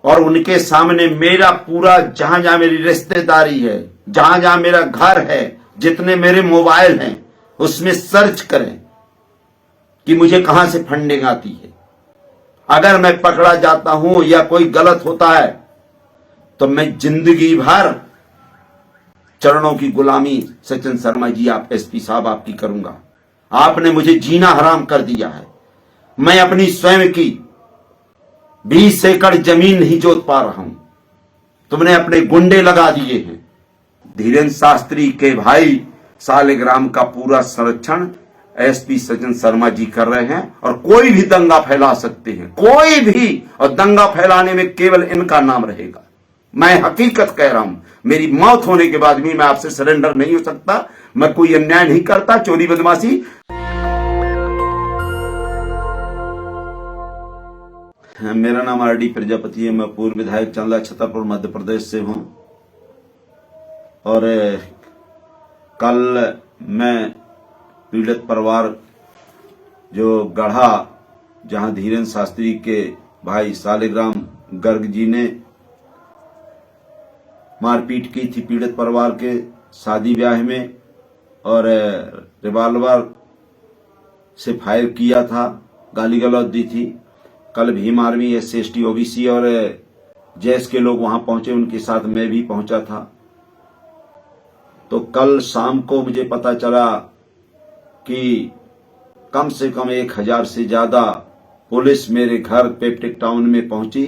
और उनके सामने मेरा पूरा जहां जहां मेरी रिश्तेदारी है, जहां जहां मेरा घर है, जितने मेरे मोबाइल हैं, उसमें सर्च करें कि मुझे कहां से फंडिंग आती है। अगर मैं पकड़ा जाता हूं या कोई गलत होता है तो मैं जिंदगी भर चरणों की गुलामी सचिन शर्मा जी, आप एसपी साहब, आपकी करूंगा। आपने मुझे जीना हराम कर दिया है। मैं अपनी स्वयं की 20 एकड़ जमीन नहीं जोत पा रहा हूं, तुमने अपने गुंडे लगा दिए हैं। धीरेन्द्र शास्त्री के भाई सालिग्राम का पूरा संरक्षण एसपी सचिन शर्मा जी कर रहे हैं और कोई भी दंगा फैला सकते हैं, कोई भी, और दंगा फैलाने में केवल इनका नाम रहेगा। मैं हकीकत कह रहा हूं, मेरी मौत होने के बाद भी मैं आपसे सरेंडर नहीं हो सकता। मैं कोई अन्याय नहीं करता, चोरी बदमाशी। मेरा नाम आरडी प्रजापति है। मैं पूर्व विधायक चंदा छतरपुर मध्य प्रदेश से हूं और कल मैं पीड़ित परिवार जो गढ़ा, जहां धीरेन्द्र शास्त्री के भाई सालिग्राम गर्ग जी ने मारपीट की थी पीड़ित परिवार के शादी ब्याह में और रिवाल्वर से फायर किया था, गाली गलौज दी थी। कल भीम आर्मी, SC/ST OBC और जैस के लोग वहां पहुंचे, उनके साथ मैं भी पहुंचा था। तो कल शाम को मुझे पता चला कि कम से कम 1000 से ज्यादा पुलिस मेरे घर पेप्टिक टाउन में पहुंची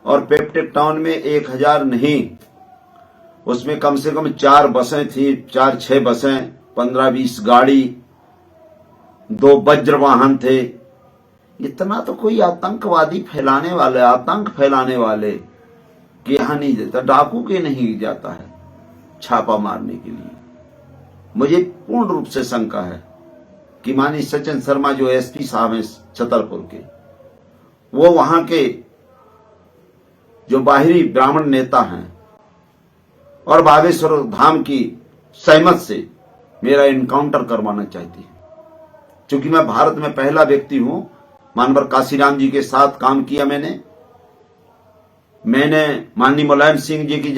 और पेप्टिक टाउन में 1000 नहीं, उसमें कम से कम 4 बसें थी, 4-6 बसें, 15-20 गाड़ी, 2 वज्र वाहन थे। इतना तो कोई आतंकवादी फैलाने वाले, आतंक फैलाने वाले के यहां नहीं देता, डाकू के नहीं जाता है छापा मारने के लिए। मुझे पूर्ण रूप से शंका है कि माननीय सचिन शर्मा जो एसपी साहब हैं छतरपुर के, वो वहां के जो बाहरी ब्राह्मण नेता हैं और बागेश्वर धाम की सहमत से मेरा इनकाउंटर करवाना चाहती है। क्योंकि मैं भारत में पहला व्यक्ति हूं, मानवर काशीराम जी के साथ काम किया मैंने माननीय मुलायम सिंह जी की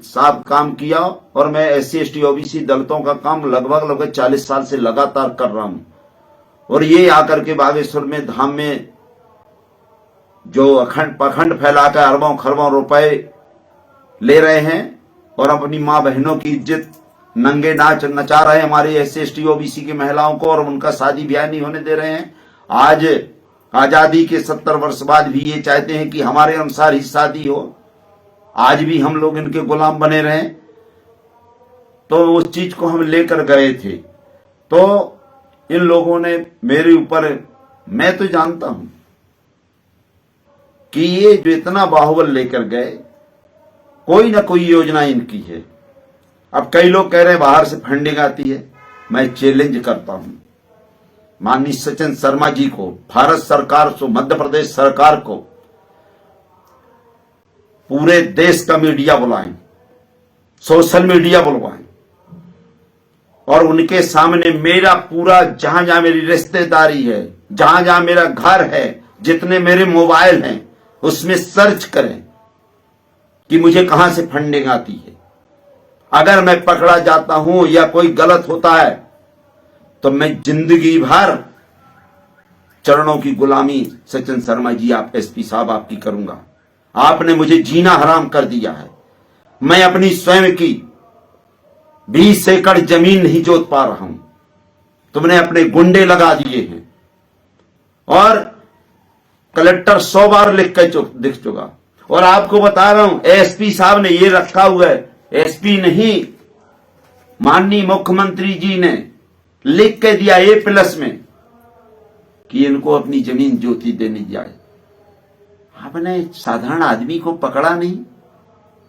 साथ काम किया और मैं SC/ST OBC दलितों का काम लगभग 40 साल से लगातार कर रहा हूं। और ये आकर के बागेश्वर में धाम में जो पखंड फैलाकर अरबों खरबों रुपए ले रहे हैं और अपनी मां बहनों की इज्जत नंगे नाच नचा रहे हैं हमारे SC/ST OBC की महिलाओं को, और उनका शादी ब्याह नहीं होने दे रहे हैं। आज आजादी के 70 वर्ष बाद भी ये चाहते हैं कि हमारे अनुसार ही शादी हो। आज भी हम लोग इनके गुलाम बने रहें। तो उस चीज को हम लेकर गए थे, तो इन लोगों ने मेरे ऊपर, मैं तो जानता हूं कि ये जो इतना बाहुबल लेकर गए, कोई ना कोई योजना इनकी है। अब कई लोग कह रहे हैं बाहर से फंडिंग आती है। मैं चैलेंज करता हूं माननीय सचिन शर्मा जी को, भारत सरकार को, मध्य प्रदेश सरकार को, पूरे देश का मीडिया बुलाएं, सोशल मीडिया बुलवाएं और उनके सामने मेरा पूरा जहां जहां मेरी रिश्तेदारी है, जहां जहां मेरा घर है, जितने मेरे मोबाइल हैं, उसमें सर्च करें कि मुझे कहां से फंडिंग आती है। अगर मैं पकड़ा जाता हूं या कोई गलत होता है तो मैं जिंदगी भर चरणों की गुलामी सचिन शर्मा जी, आप एसपी साहब, आपकी करूंगा। आपने मुझे जीना हराम कर दिया है। मैं अपनी स्वयं की 20 एकड़ जमीन नहीं जोत पा रहा हूं, तुमने अपने गुंडे लगा दिए हैं और कलेक्टर 100 बार लिख कर दिख चुका। और आपको बता रहा हूं, एसपी साहब ने ये रखा हुआ है, एसपी नहीं, माननीय मुख्यमंत्री जी ने लिख के दिया A+ में कि इनको अपनी जमीन जोती देनी जाए। आपने साधारण आदमी को पकड़ा नहीं,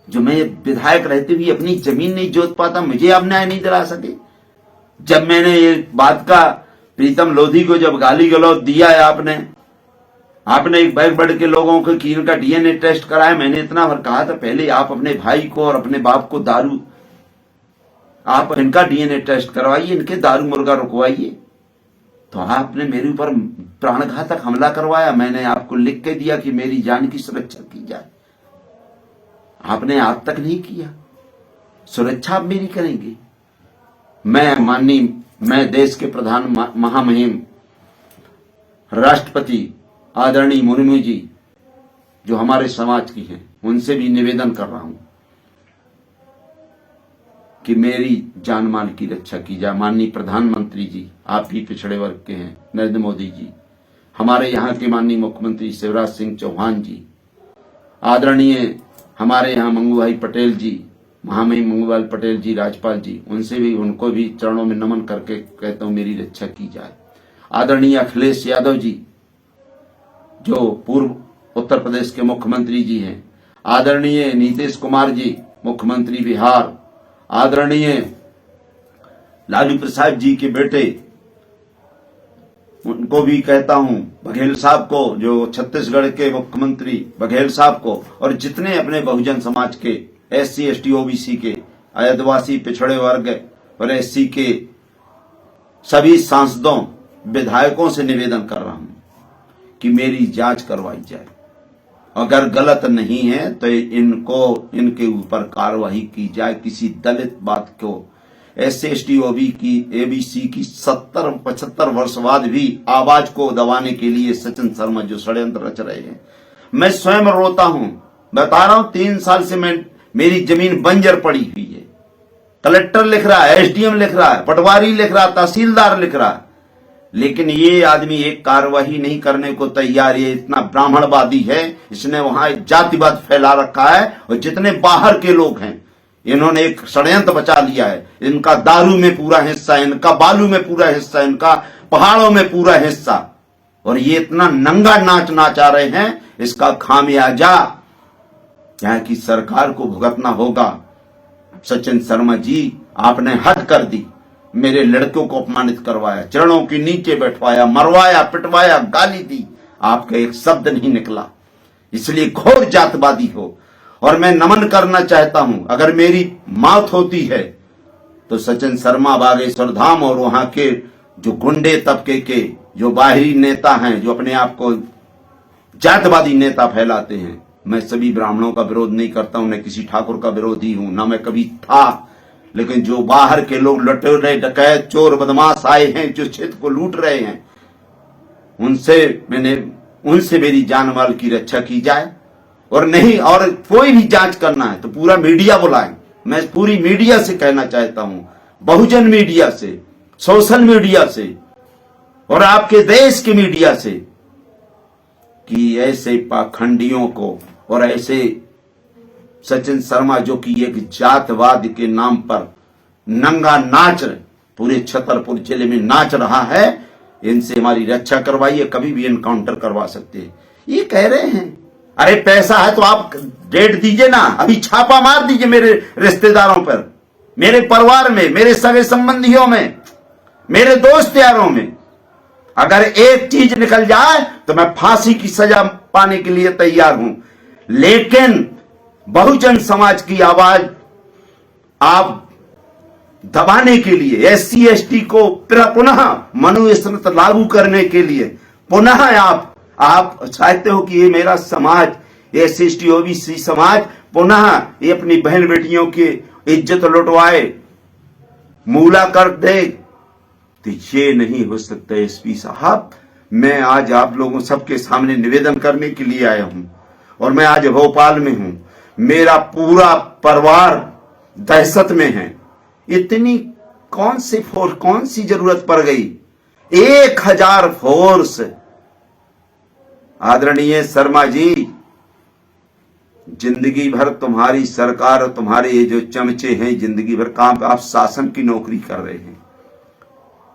जो मैं विधायक रहते हुए अपनी जमीन नहीं जोत पाता, मुझे आप न्याय नहीं दिला सके। जब मैंने ये बात का प्रीतम लोधी को जब गाली गलौज दिया है आपने एक बैग बढ़ के लोगों को कि इनका DNA टेस्ट कराया, मैंने इतना भर कहा था, पहले आप अपने भाई को और अपने बाप को आप इनका DNA टेस्ट करवाइए, इनके दारू मुर्गा रुकवाइए। तो आपने मेरे ऊपर प्राणघातक हमला करवाया। मैंने आपको लिख के दिया कि मेरी जान की सुरक्षा की जाए, आपने आज तक नहीं किया। सुरक्षा आप मेरी करेंगे। मैं देश के प्रधान महामहिम राष्ट्रपति आदरणीय मुर्मू जी, जो हमारे समाज की हैं, उनसे भी निवेदन कर रहा हूं कि मेरी जान माल की रक्षा की जाए। माननीय प्रधानमंत्री जी, आप भी पिछड़े वर्ग के हैं, नरेंद्र मोदी जी, हमारे यहाँ के माननीय मुख्यमंत्री शिवराज सिंह चौहान जी, आदरणीय हमारे यहाँ मंगू भाई पटेल जी, महामहिम मंगू भाई पटेल जी, राज्यपाल जी, उनको भी चरणों में नमन करके कहता हूं मेरी रक्षा की जाए। आदरणीय अखिलेश यादव जी, जो पूर्व उत्तर प्रदेश के मुख्यमंत्री जी हैं, आदरणीय नीतीश कुमार जी, मुख्यमंत्री बिहार, आदरणीय लालू प्रसाद जी के बेटे, उनको भी कहता हूं, बघेल साहब को, जो छत्तीसगढ़ के मुख्यमंत्री बघेल साहब को, और जितने अपने बहुजन समाज के SC ST OBC के, आदिवासी पिछड़े वर्ग और SC के सभी सांसदों विधायकों से निवेदन कर रहा हूं कि मेरी जांच करवाई जाए। अगर गलत नहीं है तो इनके ऊपर कार्रवाई की जाए। किसी दलित बात को SC ST OBC की 70-75 वर्ष बाद भी आवाज को दबाने के लिए सचिन शर्मा जो षड्यंत्र रच रहे हैं, मैं स्वयं रोता हूं। बता रहा हूं, 3 साल से मेरी जमीन बंजर पड़ी हुई है। कलेक्टर लिख रहा है, SDM लिख रहा है, पटवारी लिख रहा है, तहसीलदार लिख रहा है, लेकिन ये आदमी एक कार्यवाही नहीं करने को तैयार। ये इतना ब्राह्मणवादी है, इसने वहां जातिवाद फैला रखा है, और जितने बाहर के लोग हैं इन्होंने एक षड्यंत्र बचा लिया है। इनका दारू में पूरा हिस्सा, इनका बालू में पूरा हिस्सा, इनका पहाड़ों में पूरा हिस्सा, और ये इतना नंगा नाच नाचा रहे हैं। इसका खामियाजा यहाँ की सरकार को भुगतना होगा। सचिन शर्मा जी, आपने हद कर दी, मेरे लड़कों को अपमानित करवाया, चरणों के नीचे बैठवाया, मरवाया, पिटवाया, गाली दी, आपका एक शब्द नहीं निकला, इसलिए घोर जातवादी हो। और मैं नमन करना चाहता हूं, अगर मेरी मौत होती है तो सचिन शर्मा, बागेश्वर धाम और वहां के जो गुंडे तबके के जो बाहरी नेता हैं, जो अपने आप को जातवादी नेता फैलाते हैं, मैं सभी ब्राह्मणों का विरोध नहीं करता हूं, न किसी ठाकुर का विरोधी हूं, ना मैं कभी था, लेकिन जो बाहर के लोग लुटेरे, डकैत, चोर, बदमाश आए हैं, जो क्षेत्र को लूट रहे हैं, उनसे मेरी जान माल की रक्षा की जाए। और नहीं, और कोई भी जांच करना है तो पूरा मीडिया बुलाएं। मैं पूरी मीडिया से कहना चाहता हूं, बहुजन मीडिया से, सोशल मीडिया से, और आपके देश के मीडिया से, कि ऐसे पाखंडियों को और ऐसे सचिन शर्मा जो कि एक जातवाद के नाम पर नंगा नाच पूरे छतरपुर जिले में नाच रहा है, इनसे हमारी रक्षा करवाइए। कभी भी एनकाउंटर करवा सकते हैं। ये कह रहे हैं, अरे पैसा है तो आप डेट दीजिए ना, अभी छापा मार दीजिए मेरे रिश्तेदारों पर, मेरे परिवार में, मेरे सगे संबंधियों में, मेरे दोस्त यारों में। अगर एक चीज निकल जाए तो मैं फांसी की सजा पाने के लिए तैयार हूं, लेकिन बहुजन समाज की आवाज आप दबाने के लिए, SC ST को पुनः मनुस्मृति लागू करने के लिए पुनः आप चाहते हो कि ये मेरा समाज, SC ST OBC समाज पुनः ये अपनी बहन बेटियों की इज्जत लुटवाए, मूला कर दे, तो ये नहीं हो सकता। SP साहब, मैं आज आप लोगों सबके सामने निवेदन करने के लिए आया हूं, और मैं आज भोपाल में हूं। मेरा पूरा परिवार दहशत में है। इतनी कौन सी जरूरत पड़ गई? 1000 फोर्स। आदरणीय शर्मा जी, जिंदगी भर तुम्हारी सरकार और तुम्हारे ये जो चमचे हैं, जिंदगी भर काम, आप शासन की नौकरी कर रहे हैं,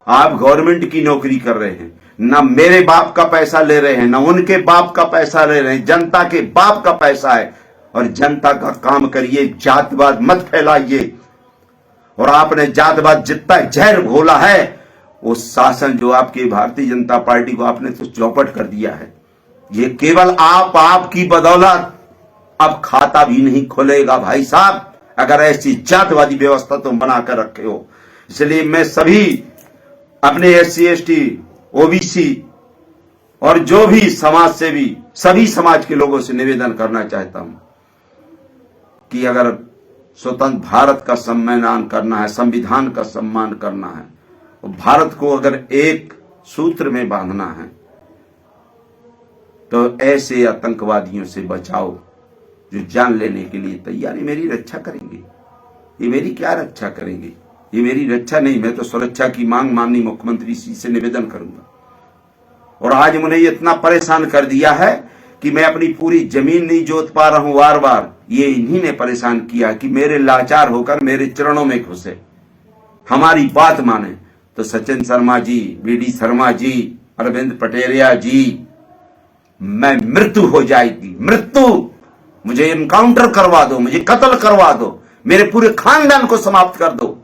आप गवर्नमेंट की नौकरी कर रहे हैं, ना मेरे बाप का पैसा ले रहे हैं, ना उनके बाप का पैसा ले रहे हैं, जनता के बाप का पैसा है। और जनता का काम करिए, जातवाद मत फैलाइए। और आपने जातवाद जितना जहर घोला है, वो शासन जो आपकी भारतीय जनता पार्टी को आपने तो चौपट कर दिया है। ये केवल आपकी बदौलत अब खाता भी नहीं खुलेगा भाई साहब, अगर ऐसी जातवादी व्यवस्था तुम बनाकर रखे हो। इसलिए मैं सभी अपने SC ST ओबीसी और जो भी समाज सेवी सभी समाज के लोगों से निवेदन करना चाहता हूं कि अगर स्वतंत्र भारत का सम्मान करना है, संविधान का सम्मान करना है, और भारत को अगर एक सूत्र में बांधना है, तो ऐसे आतंकवादियों से बचाओ जो जान लेने के लिए तैयार है। मेरी रक्षा करेंगे, ये मेरी क्या रक्षा करेंगे? ये मेरी रक्षा नहीं, मैं तो सुरक्षा की मांग माननीय मुख्यमंत्री जी से निवेदन करूंगा। और आज उन्हें इतना परेशान कर दिया है कि मैं अपनी पूरी जमीन नहीं जोत पा रहा हूं बार बार। ये इन्हीं ने परेशान किया कि मेरे लाचार होकर मेरे चरणों में घुसे, हमारी बात माने। तो सचिन शर्मा जी, बीडी शर्मा जी, अरविंद पटेरिया जी, मैं मृत्यु हो जाएगी, मृत्यु, मुझे इनकाउंटर करवा दो, मुझे कत्ल करवा दो, मेरे पूरे खानदान को समाप्त कर दो,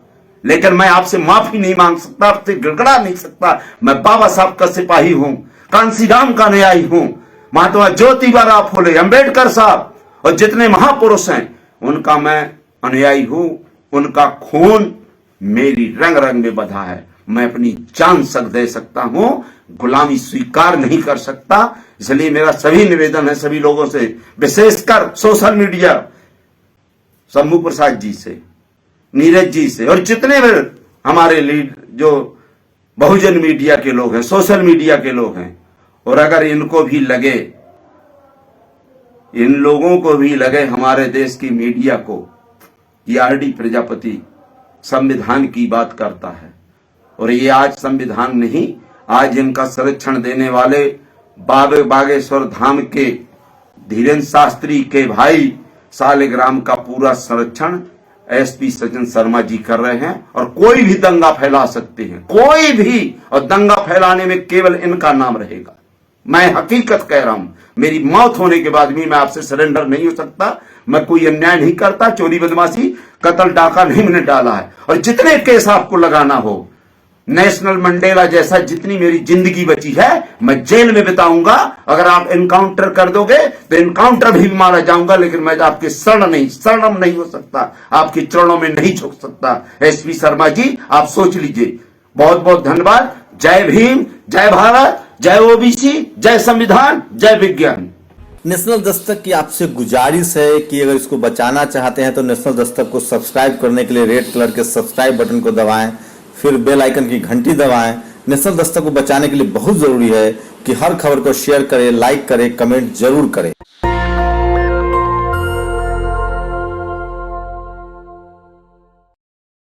लेकिन मैं आपसे माफी नहीं मांग सकता, आपसे गिड़गड़ा नहीं सकता। मैं बाबा साहब का सिपाही हूं, कांसीराम का अनुयायी हूं, महात्मा ज्योतिबा फुले, अंबेडकर साहब और जितने महापुरुष हैं उनका मैं अनुयायी हूं। उनका खून मेरी रंग रंग में बधा है। मैं अपनी जान तक दे सकता हूं, गुलामी स्वीकार नहीं कर सकता। इसलिए मेरा सभी निवेदन है सभी लोगों से, विशेषकर सोशल मीडिया, शंभू प्रसाद जी से, नीरज जी से और जितने भी हमारे लीड जो बहुजन मीडिया के लोग हैं, सोशल मीडिया के लोग हैं, और अगर इनको भी लगे, इन लोगों को भी लगे हमारे देश की मीडिया को कि आरडी प्रजापति संविधान की बात करता है, और ये आज संविधान नहीं, आज इनका संरक्षण देने वाले बागेश्वर धाम के धीरेन्द्र शास्त्री के भाई सालिग्राम का पूरा संरक्षण एसपी सचिन शर्मा जी कर रहे हैं। और कोई भी दंगा फैला सकते हैं, कोई भी, और दंगा फैलाने में केवल इनका नाम रहेगा। मैं हकीकत कह रहा हूं, मेरी मौत होने के बाद भी मैं आपसे सरेंडर नहीं हो सकता। मैं कोई अन्याय नहीं करता, चोरी बदमाशी कत्ल डाका नहीं मैंने डाला है। और जितने केस आपको लगाना हो, नेशनल मंडेला जैसा जितनी मेरी जिंदगी बची है मैं जेल में बिताऊंगा। अगर आप इनकाउंटर कर दोगे तो इनकाउंटर भी मारा जाऊंगा, लेकिन मैं आपके शरण नहीं हो सकता, आपके चरणों में नहीं झुक सकता। एसपी शर्मा जी, आप सोच लीजिए। बहुत बहुत धन्यवाद। जय भीम, जय भारत, जय ओबीसी, जय संविधान, जय विज्ञान। नेशनल दस्तक की आपसे गुजारिश है कि अगर इसको बचाना चाहते हैं तो नेशनल दस्तक को सब्सक्राइब करने के लिए रेड कलर के सब्सक्राइब बटन को दबाएं, फिर बेल आइकन की घंटी दबाएं। नेशनल दस्तक को बचाने के लिए बहुत जरूरी है कि हर खबर को शेयर करें, लाइक करें, कमेंट जरूर करें।